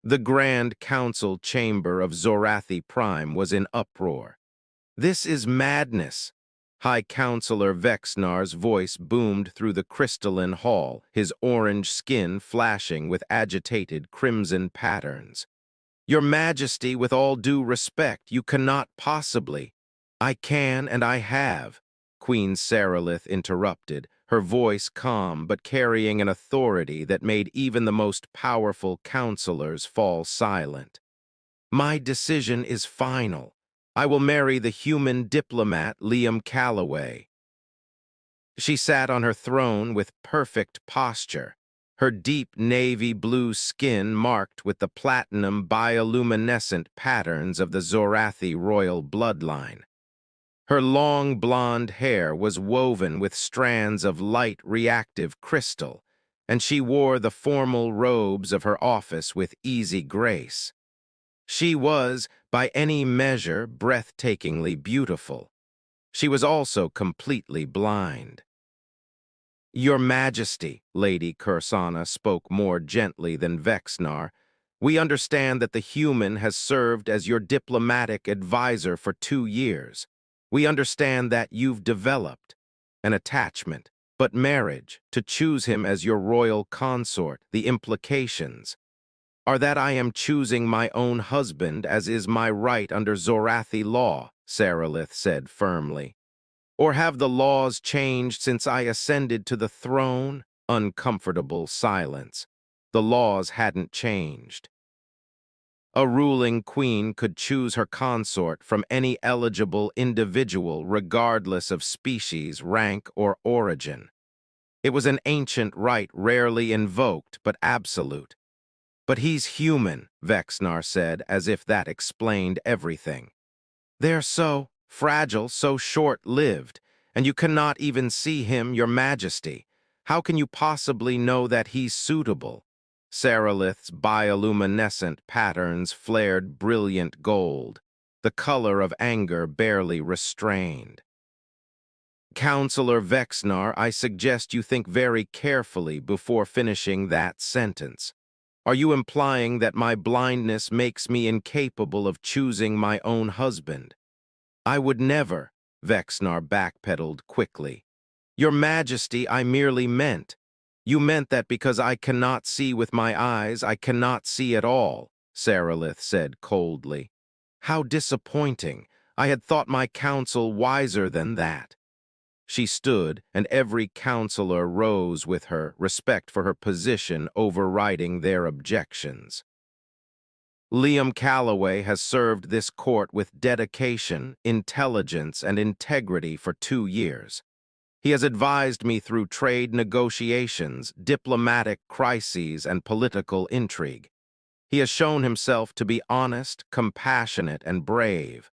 The Grand Council chamber of Zorathi Prime was in uproar. "This is madness!" High Counselor Vexnar's voice boomed through the crystalline hall, his orange skin flashing with agitated crimson patterns. "Your Majesty, with all due respect, you cannot possibly—" "I can and I have," Queen Saralith interrupted, her voice calm but carrying an authority that made even the most powerful counselors fall silent. "My decision is final. I will marry the human diplomat Liam Calloway." She sat on her throne with perfect posture, her deep navy blue skin marked with the platinum bioluminescent patterns of the Zorathi royal bloodline. Her long blonde hair was woven with strands of light reactive crystal, and she wore the formal robes of her office with easy grace. She was, by any measure, breathtakingly beautiful. She was also completely blind. "Your Majesty," Lady Kursana spoke more gently than Vexnar, "we understand that the human has served as your diplomatic advisor for 2 years. We understand that you've developed an attachment, but marriage, to choose him as your royal consort, the implications are that I am choosing my own husband as is my right under Zorathi law," Saralith said firmly. "Or have the laws changed since I ascended to the throne?" Uncomfortable silence. The laws hadn't changed. A ruling queen could choose her consort from any eligible individual regardless of species, rank, or origin. It was an ancient right rarely invoked but absolute. "But he's human," Vexnar said, as if that explained everything. "They're so fragile, so short-lived, and you cannot even see him, your Majesty. How can you possibly know that he's suitable?" Saralith's bioluminescent patterns flared brilliant gold, the color of anger barely restrained. "Counselor Vexnar, I suggest you think very carefully before finishing that sentence. Are you implying that my blindness makes me incapable of choosing my own husband?" "I would never," Vexnar backpedaled quickly. "Your Majesty, I merely meant. You meant that because I cannot see with my eyes, I cannot see at all," Saralith said coldly. "How disappointing. I had thought my counsel wiser than that." She stood, and every counselor rose with her, respect for her position overriding their objections. "Liam Calloway has served this court with dedication, intelligence, and integrity for 2 years. He has advised me through trade negotiations, diplomatic crises, and political intrigue. He has shown himself to be honest, compassionate, and brave.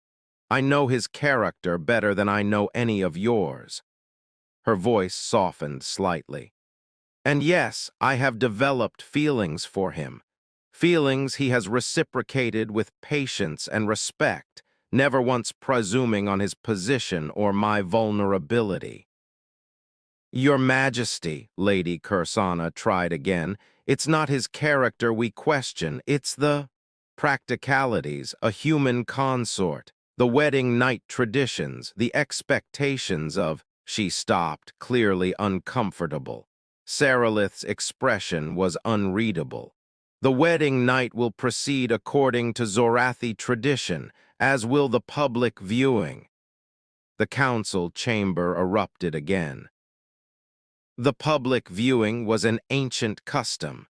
I know his character better than I know any of yours." Her voice softened slightly. "And yes, I have developed feelings for him. Feelings he has reciprocated with patience and respect, never once presuming on his position or my vulnerability." "Your Majesty," Lady Kursana tried again, "it's not his character we question, it's the practicalities, a human consort, the wedding night traditions, the expectations of—" She stopped, clearly uncomfortable. Saralith's expression was unreadable. "The wedding night will proceed according to Zorathi tradition, as will the public viewing." The council chamber erupted again. The public viewing was an ancient custom,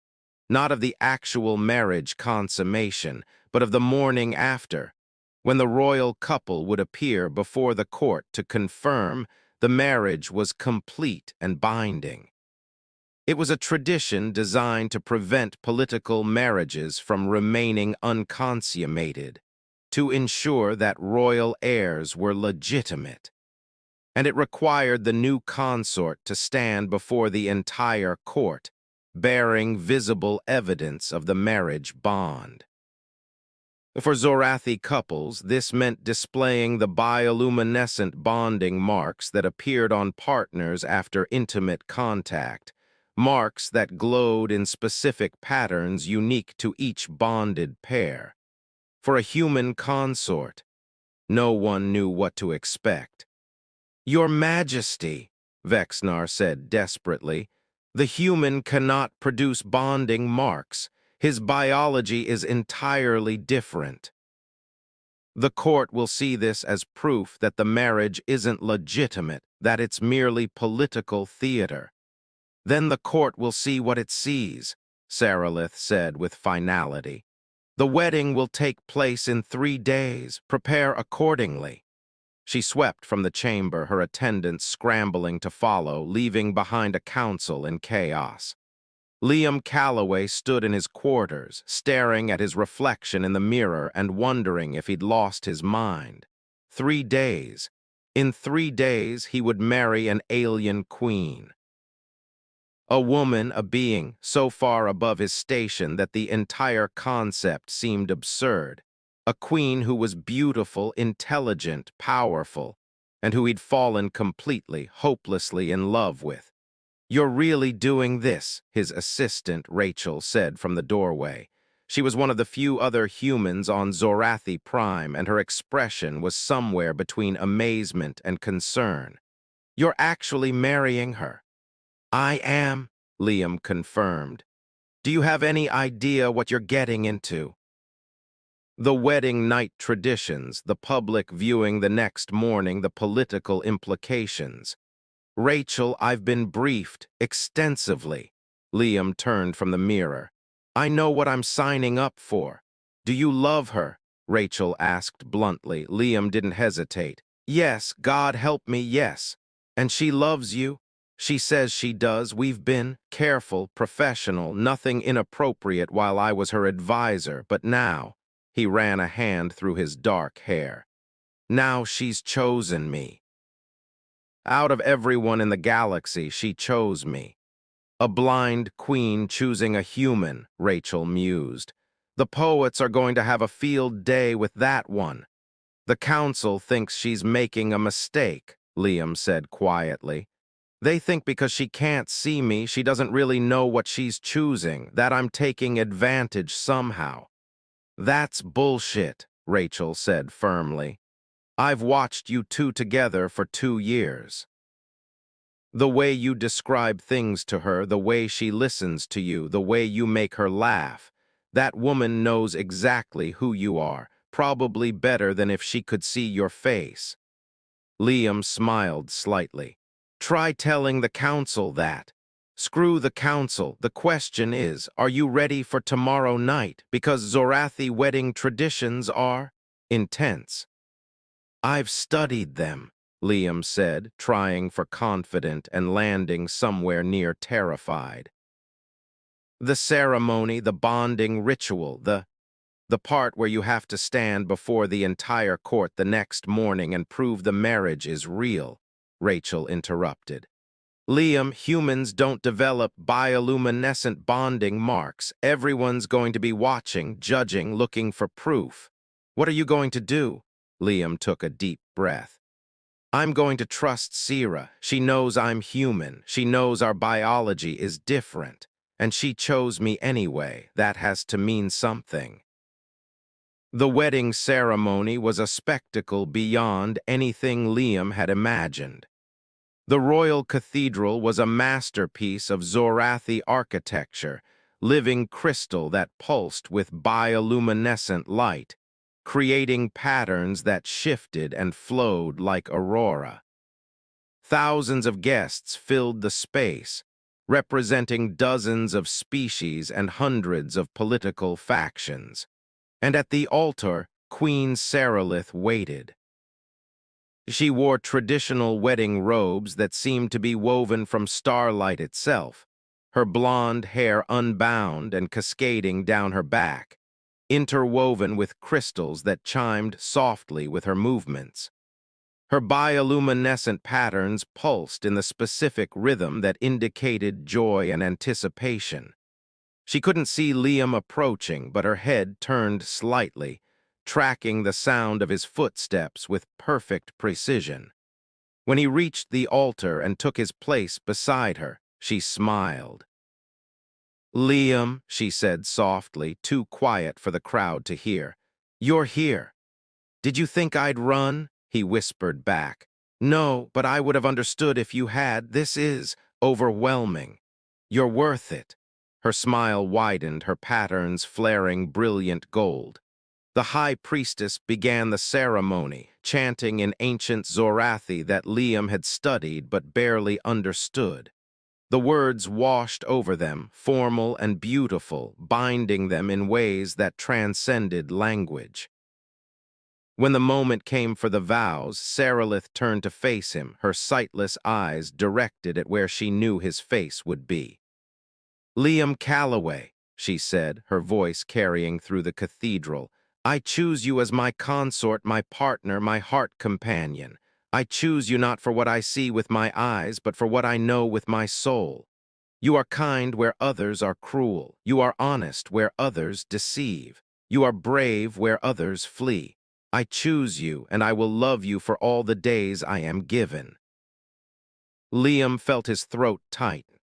not of the actual marriage consummation, but of the morning after, when the royal couple would appear before the court to confirm the marriage was complete and binding. It was a tradition designed to prevent political marriages from remaining unconsummated, to ensure that royal heirs were legitimate. And it required the new consort to stand before the entire court, bearing visible evidence of the marriage bond. For Zorathi couples, this meant displaying the bioluminescent bonding marks that appeared on partners after intimate contact, marks that glowed in specific patterns unique to each bonded pair. For a human consort, no one knew what to expect. "Your Majesty," Vexnar said desperately, "the human cannot produce bonding marks. His biology is entirely different." The court will see this as proof that the marriage isn't legitimate, that it's merely political theater. "Then the court will see what it sees," Sarilith said with finality. "The wedding will take place in 3 days. Prepare accordingly." She swept from the chamber, her attendants scrambling to follow, leaving behind a council in chaos. Liam Calloway stood in his quarters, staring at his reflection in the mirror and wondering if he'd lost his mind. 3 days. In 3 days, he would marry an alien queen. A woman, a being, so far above his station that the entire concept seemed absurd. A queen who was beautiful, intelligent, powerful, and who he'd fallen completely, hopelessly in love with. "You're really doing this," his assistant, Rachel, said from the doorway. She was one of the few other humans on Zorathi Prime, and her expression was somewhere between amazement and concern. "You're actually marrying her." "I am," Liam confirmed. "Do you have any idea what you're getting into?" The wedding night traditions, the public viewing the next morning, the political implications. "Rachel, I've been briefed extensively." Liam turned from the mirror. "I know what I'm signing up for." "Do you love her?" Rachel asked bluntly. Liam didn't hesitate. "Yes, God help me, yes." "And she loves you?" "She says she does. We've been careful, professional, nothing inappropriate while I was her advisor, but now," he ran a hand through his dark hair, "now she's chosen me. Out of everyone in the galaxy, she chose me." "A blind queen choosing a human," Rachel mused. "The poets are going to have a field day with that one." "The council thinks she's making a mistake," Liam said quietly. "They think because she can't see me, she doesn't really know what she's choosing, that I'm taking advantage somehow." "That's bullshit," Rachel said firmly. "I've watched you two together for 2 years. The way you describe things to her, the way she listens to you, the way you make her laugh. That woman knows exactly who you are, probably better than if she could see your face." Liam smiled slightly. "Try telling the council that." "Screw the council. The question is, are you ready for tomorrow night? Because Zorathi wedding traditions are intense." "I've studied them," Liam said, trying for confident and landing somewhere near terrified. "The ceremony, the bonding ritual, the part where you have to stand before the entire court the next morning and prove the marriage is real," Rachel interrupted. "Liam, humans don't develop bioluminescent bonding marks. Everyone's going to be watching, judging, looking for proof." "What are you going to do?" Liam took a deep breath. "I'm going to trust Sierra. She knows I'm human. She knows our biology is different. And she chose me anyway. That has to mean something." The wedding ceremony was a spectacle beyond anything Liam had imagined. The royal cathedral was a masterpiece of Zorathi architecture, living crystal that pulsed with bioluminescent light, creating patterns that shifted and flowed like aurora. Thousands of guests filled the space, representing dozens of species and hundreds of political factions. And at the altar, Queen Sarilith waited. She wore traditional wedding robes that seemed to be woven from starlight itself, her blonde hair unbound and cascading down her back, interwoven with crystals that chimed softly with her movements. Her bioluminescent patterns pulsed in the specific rhythm that indicated joy and anticipation. She couldn't see Liam approaching, but her head turned slightly, tracking the sound of his footsteps with perfect precision. When he reached the altar and took his place beside her, She smiled. "Liam," she said softly, too quiet for the crowd to hear. "You're here." "Did you think I'd run?" he whispered back. "No, but I would have understood if you had. This is overwhelming. You're worth it." Her smile widened, her patterns flaring brilliant gold. The high priestess began the ceremony, chanting in ancient Zorathi that Liam had studied but barely understood. The words washed over them, formal and beautiful, binding them in ways that transcended language. When the moment came for the vows, Sarilith turned to face him, her sightless eyes directed at where she knew his face would be. "Liam Calloway," she said, her voice carrying through the cathedral, "I choose you as my consort, my partner, my heart companion. I choose you not for what I see with my eyes, but for what I know with my soul. You are kind where others are cruel. You are honest where others deceive. You are brave where others flee. I choose you, and I will love you for all the days I am given." Liam felt his throat tighten.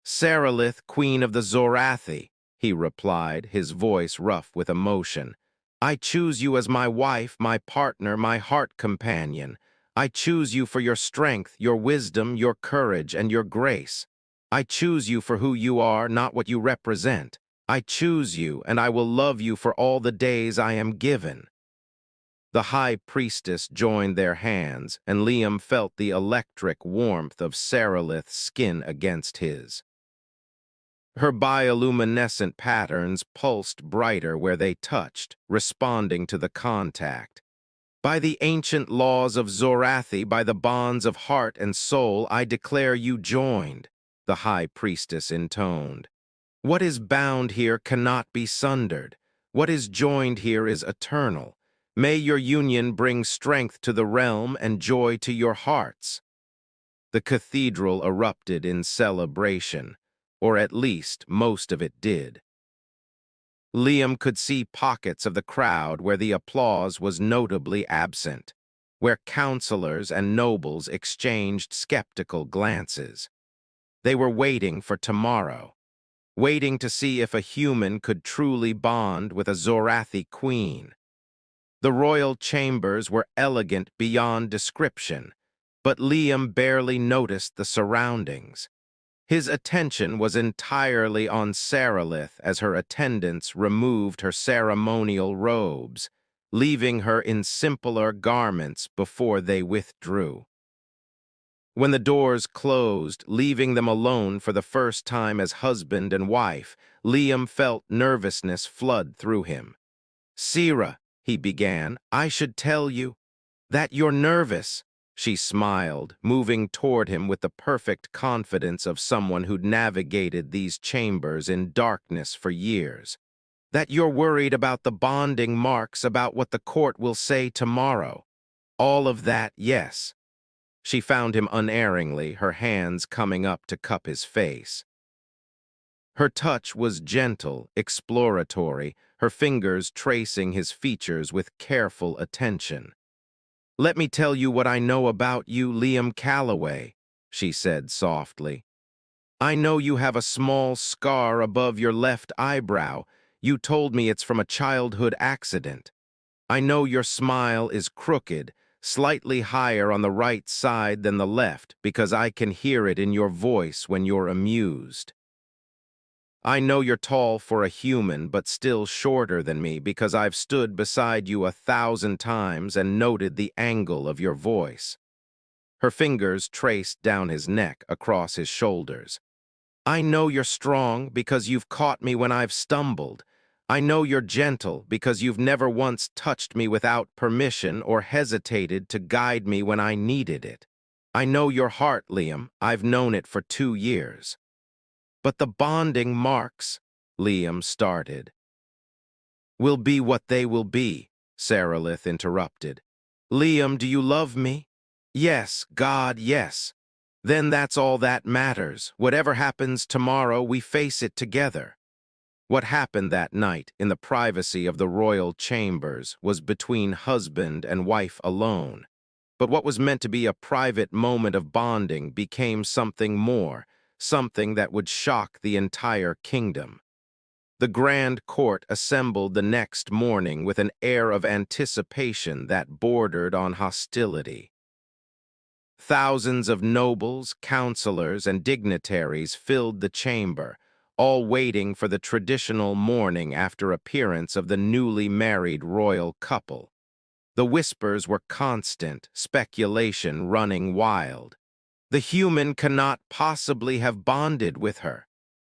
"Sarilith, Queen of the Zorathi," he replied, his voice rough with emotion. "I choose you as my wife, my partner, my heart companion. I choose you for your strength, your wisdom, your courage, and your grace. I choose you for who you are, not what you represent. I choose you, and I will love you for all the days I am given." The high priestess joined their hands, and Liam felt the electric warmth of Sarilith's skin against his. Her bioluminescent patterns pulsed brighter where they touched, responding to the contact. "By the ancient laws of Zorathi, by the bonds of heart and soul, I declare you joined," the high priestess intoned. "What is bound here cannot be sundered. What is joined here is eternal. May your union bring strength to the realm and joy to your hearts." The cathedral erupted in celebration, or at least most of it did. Liam could see pockets of the crowd where the applause was notably absent, where counselors and nobles exchanged skeptical glances. They were waiting for tomorrow, waiting to see if a human could truly bond with a Zorathi queen. The royal chambers were elegant beyond description, but Liam barely noticed the surroundings. His attention was entirely on Sarilith as her attendants removed her ceremonial robes, leaving her in simpler garments before they withdrew. When the doors closed, leaving them alone for the first time as husband and wife, Liam felt nervousness flood through him. "Sira," he began, "I should tell you that you're nervous." She smiled, moving toward him with the perfect confidence of someone who'd navigated these chambers in darkness for years. "That you're worried about the bonding marks, about what the court will say tomorrow. All of that, yes." She found him unerringly, her hands coming up to cup his face. Her touch was gentle, exploratory, her fingers tracing his features with careful attention. "Let me tell you what I know about you, Liam Calloway," she said softly. "I know you have a small scar above your left eyebrow. You told me it's from a childhood accident. I know your smile is crooked, slightly higher on the right side than the left, because I can hear it in your voice when you're amused. I know you're tall for a human, but still shorter than me because I've stood beside you 1,000 times and noted the angle of your voice." Her fingers traced down his neck, across his shoulders. "I know you're strong because you've caught me when I've stumbled. I know you're gentle because you've never once touched me without permission or hesitated to guide me when I needed it. I know your heart, Liam. I've known it for 2 years." "But the bonding marks," Liam started. "Will be what they will be," Sarilith interrupted. "Liam, do you love me?" "Yes, God, yes." "Then that's all that matters. Whatever happens tomorrow, we face it together." What happened that night in the privacy of the royal chambers was between husband and wife alone. But what was meant to be a private moment of bonding became something more, something that would shock the entire kingdom. The grand court assembled the next morning with an air of anticipation that bordered on hostility. Thousands of nobles, counselors, and dignitaries filled the chamber, all waiting for the traditional morning after appearance of the newly married royal couple. The whispers were constant, speculation running wild. The human cannot possibly have bonded with her.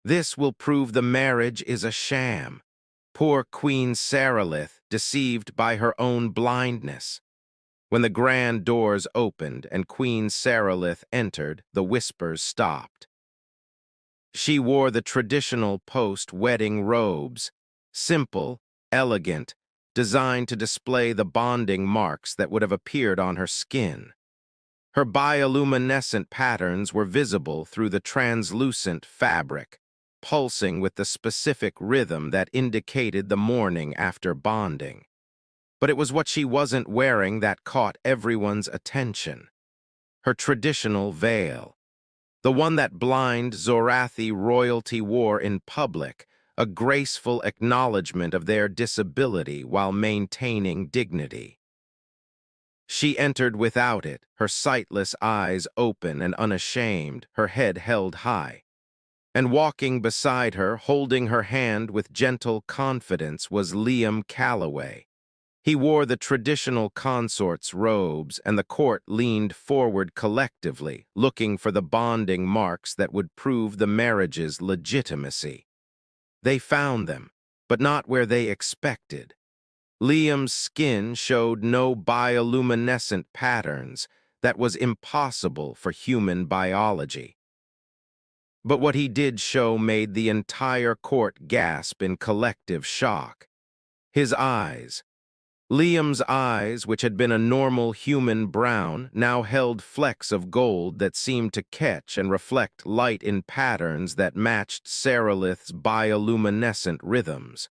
This will prove the marriage is a sham. Poor Queen Saralith, deceived by her own blindness. When the grand doors opened and Queen Saralith entered, the whispers stopped. She wore the traditional post-wedding robes, simple, elegant, designed to display the bonding marks that would have appeared on her skin. Her bioluminescent patterns were visible through the translucent fabric, pulsing with the specific rhythm that indicated the morning after bonding. But it was what she wasn't wearing that caught everyone's attention. Her traditional veil. The one that blind Zorathi royalty wore in public, a graceful acknowledgement of their disability while maintaining dignity. She entered without it, her sightless eyes open and unashamed, her head held high. And walking beside her, holding her hand with gentle confidence, was Liam Calloway. He wore the traditional consort's robes, and the court leaned forward collectively, looking for the bonding marks that would prove the marriage's legitimacy. They found them, but not where they expected. Liam's skin showed no bioluminescent patterns that was impossible for human biology. But what he did show made the entire court gasp in collective shock. His eyes. Liam's eyes, which had been a normal human brown, now held flecks of gold that seemed to catch and reflect light in patterns that matched Saralith's bioluminescent rhythms.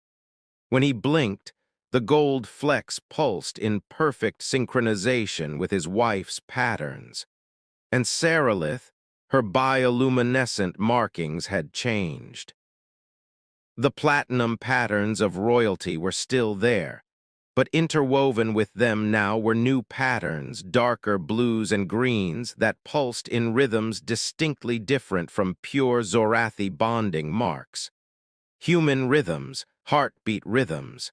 When he blinked, the gold flecks pulsed in perfect synchronization with his wife's patterns. And Saralith, her bioluminescent markings had changed. The platinum patterns of royalty were still there, but interwoven with them now were new patterns, darker blues and greens that pulsed in rhythms distinctly different from pure Zorathi bonding marks. Human rhythms, heartbeat rhythms.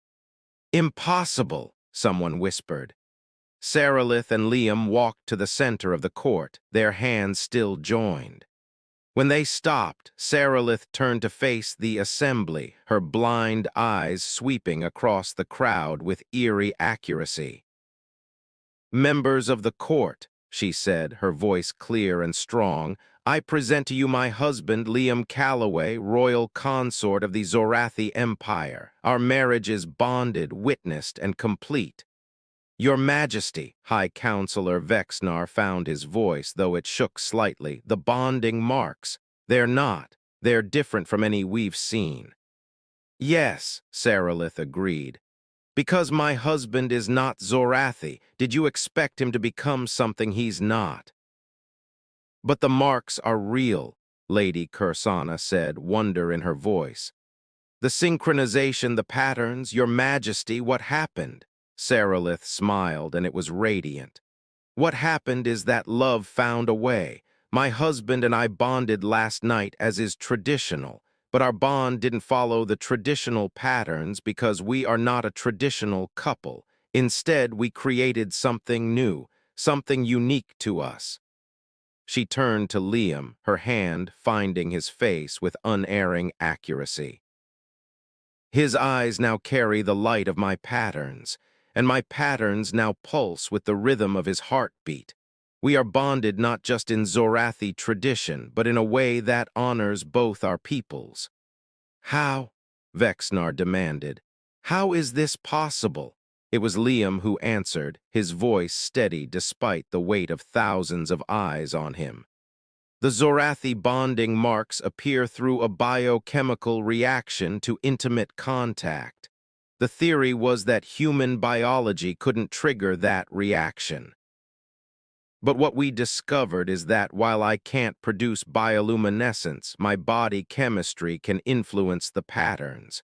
"Impossible," someone whispered. Saralith and Liam walked to the center of the court, their hands still joined. When they stopped, Saralith turned to face the assembly, her blind eyes sweeping across the crowd with eerie accuracy. "Members of the court," she said, her voice clear and strong, "I present to you my husband, Liam Calloway, royal consort of the Zorathi Empire. Our marriage is bonded, witnessed, and complete." "Your Majesty," High Counselor Vexnar found his voice, though it shook slightly, "the bonding marks. They're not. They're different from any we've seen." "Yes," Saralith agreed. "Because my husband is not Zorathi, did you expect him to become something he's not?" "But the marks are real," Lady Kursana said, wonder in her voice. "The synchronization, the patterns, Your Majesty, what happened?" Saralith smiled, and it was radiant. "What happened is that love found a way. My husband and I bonded last night as is traditional, but our bond didn't follow the traditional patterns because we are not a traditional couple. Instead, we created something new, something unique to us." She turned to Liam, her hand finding his face with unerring accuracy. "His eyes now carry the light of my patterns, and my patterns now pulse with the rhythm of his heartbeat. We are bonded not just in Zorathi tradition, but in a way that honors both our peoples." "How?" Vexnar demanded. "How is this possible?" It was Liam who answered, his voice steady despite the weight of thousands of eyes on him. "The Zorathi bonding marks appear through a biochemical reaction to intimate contact. The theory was that human biology couldn't trigger that reaction." But what we discovered is that while I can't produce bioluminescence, my body chemistry can influence the patterns.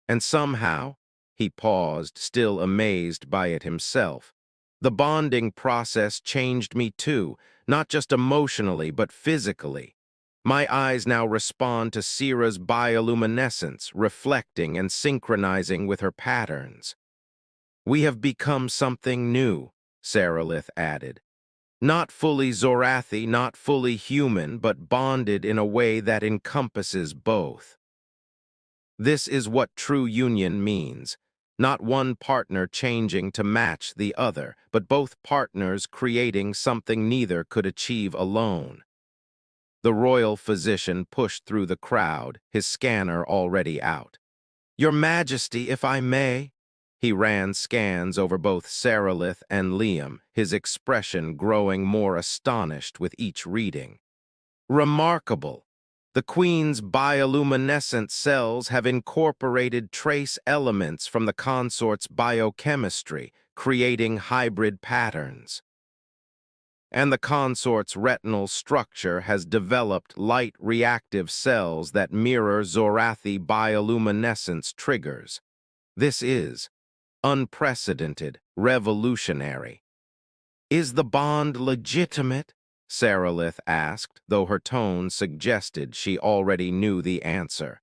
And somehow, he paused, still amazed by it himself, the bonding process changed me too, not just emotionally, but physically. My eyes now respond to Sira's bioluminescence, reflecting and synchronizing with her patterns. We have become something new, Saralith added. Not fully Zorathi, not fully human, but bonded in a way that encompasses both. This is what true union means. Not one partner changing to match the other, but both partners creating something neither could achieve alone. The royal physician pushed through the crowd, his scanner already out. Your Majesty, if I may. He ran scans over both Saralith and Liam, his expression growing more astonished with each reading. Remarkable. The Queen's bioluminescent cells have incorporated trace elements from the consort's biochemistry, creating hybrid patterns. And the consort's retinal structure has developed light-reactive cells that mirror Zorathi bioluminescence triggers. This is unprecedented, revolutionary. Is the bond legitimate? Saralith asked, though her tone suggested she already knew the answer.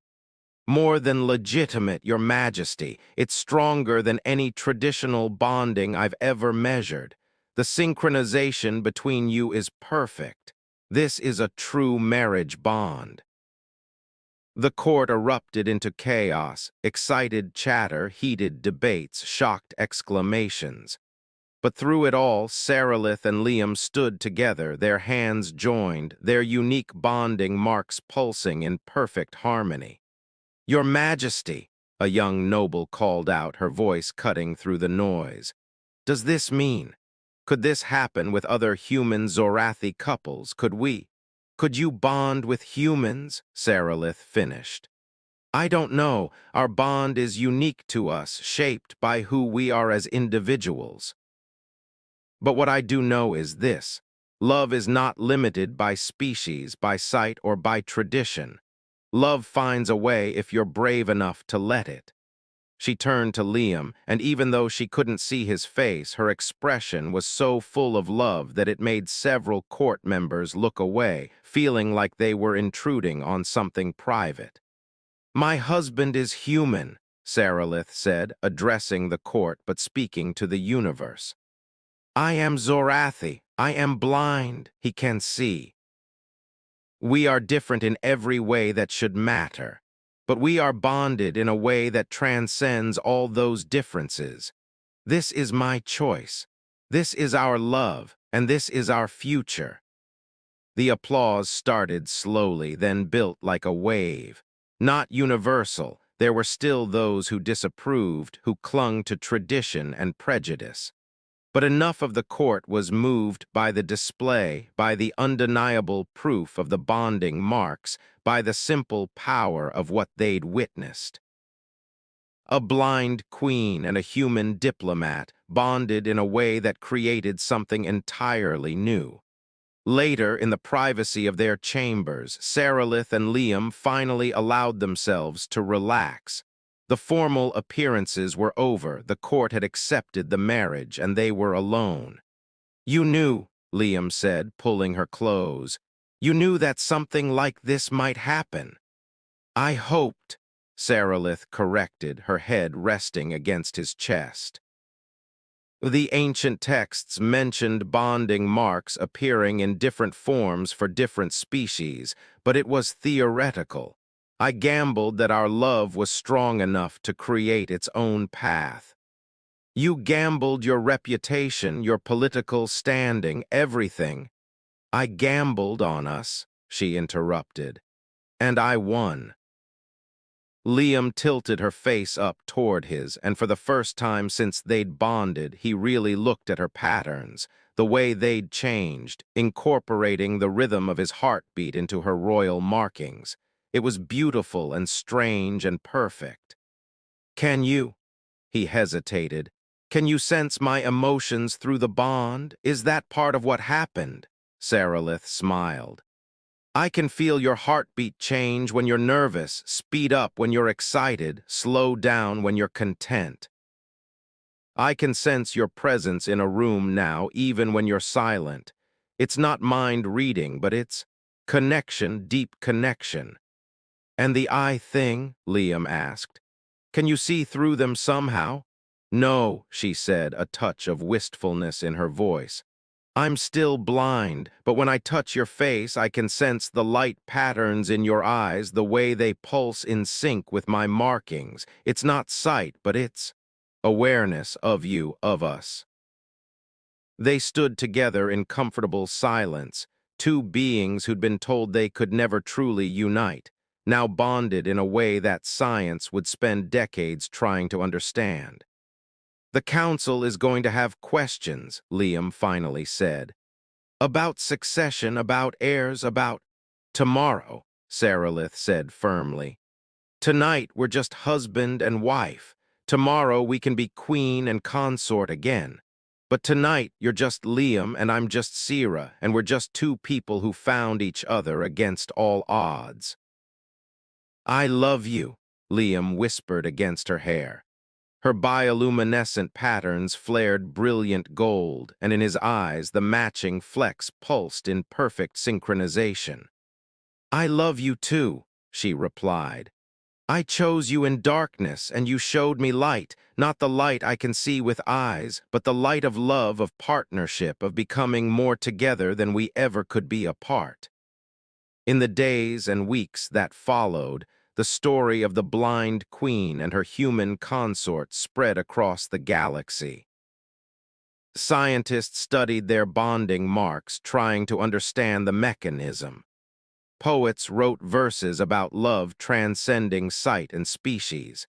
More than legitimate, Your Majesty. It's stronger than any traditional bonding I've ever measured. The synchronization between you is perfect. This is a true marriage bond. The court erupted into chaos, excited chatter, heated debates, shocked exclamations. But through it all, Saralith and Liam stood together, their hands joined, their unique bonding marks pulsing in perfect harmony. Your Majesty, a young noble called out, her voice cutting through the noise. Does this mean? Could this happen with other human Zorathi couples? Could you bond with humans? Saralith finished. I don't know. Our bond is unique to us, shaped by who we are as individuals. But what I do know is this. Love is not limited by species, by site, or by tradition. Love finds a way if you're brave enough to let it. She turned to Liam, and even though she couldn't see his face, her expression was so full of love that it made several court members look away, feeling like they were intruding on something private. My husband is human, Saralith said, addressing the court but speaking to the universe. I am Zorathi. I am blind. He can see. We are different in every way that should matter, but we are bonded in a way that transcends all those differences. This is my choice. This is our love, and this is our future. The applause started slowly, then built like a wave. Not universal, there were still those who disapproved, who clung to tradition and prejudice. But enough of the court was moved by the display, by the undeniable proof of the bonding marks, by the simple power of what they'd witnessed. A blind queen and a human diplomat bonded in a way that created something entirely new. Later, in the privacy of their chambers, Saralith and Liam finally allowed themselves to relax. The formal appearances were over, the court had accepted the marriage, and they were alone. You knew, Liam said, pulling her close. You knew that something like this might happen. I hoped, Saralith corrected, her head resting against his chest. The ancient texts mentioned bonding marks appearing in different forms for different species, but it was theoretical. I gambled that our love was strong enough to create its own path. You gambled your reputation, your political standing, everything. I gambled on us, she interrupted, and I won. Liam tilted her face up toward his, and for the first time since they'd bonded, he really looked at her patterns, the way they'd changed, incorporating the rhythm of his heartbeat into her royal markings. It was beautiful and strange and perfect. Can you? He hesitated. Can you sense my emotions through the bond? Is that part of what happened? Sarilith smiled. I can feel your heartbeat change when you're nervous, speed up when you're excited, slow down when you're content. I can sense your presence in a room now, even when you're silent. It's not mind reading, but it's connection, deep connection. And the eye thing? Liam asked. Can you see through them somehow? No, she said, a touch of wistfulness in her voice. I'm still blind, but when I touch your face, I can sense the light patterns in your eyes, the way they pulse in sync with my markings. It's not sight, but it's awareness of you, of us. They stood together in comfortable silence, two beings who'd been told they could never truly unite, now bonded in a way that science would spend decades trying to understand. The council is going to have questions, Liam finally said. About succession, about heirs, about tomorrow, Sarilith said firmly. Tonight we're just husband and wife. Tomorrow we can be queen and consort again. But tonight you're just Liam and I'm just Sira, and we're just two people who found each other against all odds. I love you, Liam whispered against her hair. Her bioluminescent patterns flared brilliant gold, and in his eyes the matching flecks pulsed in perfect synchronization. I love you too, she replied. I chose you in darkness, and you showed me light, not the light I can see with eyes, but the light of love, of partnership, of becoming more together than we ever could be apart. In the days and weeks that followed, the story of the blind queen and her human consort spread across the galaxy. Scientists studied their bonding marks, trying to understand the mechanism. Poets wrote verses about love transcending sight and species.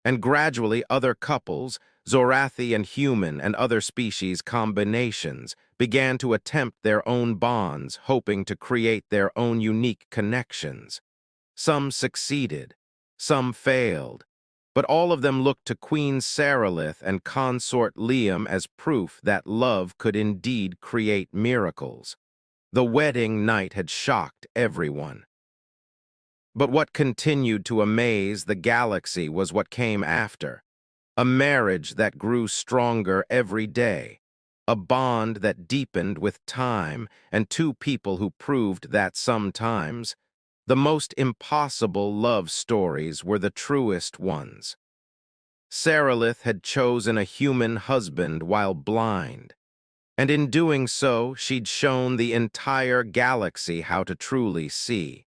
And gradually other couples, Zorathi and human and other species combinations, began to attempt their own bonds, hoping to create their own unique connections. Some succeeded, some failed, but all of them looked to Queen Sarilith and consort Liam as proof that love could indeed create miracles. The wedding night had shocked everyone. But what continued to amaze the galaxy was what came after. A marriage that grew stronger every day. A bond that deepened with time, and two people who proved that sometimes the most impossible love stories were the truest ones. Sarilith had chosen a human husband while blind, and in doing so, she'd shown the entire galaxy how to truly see.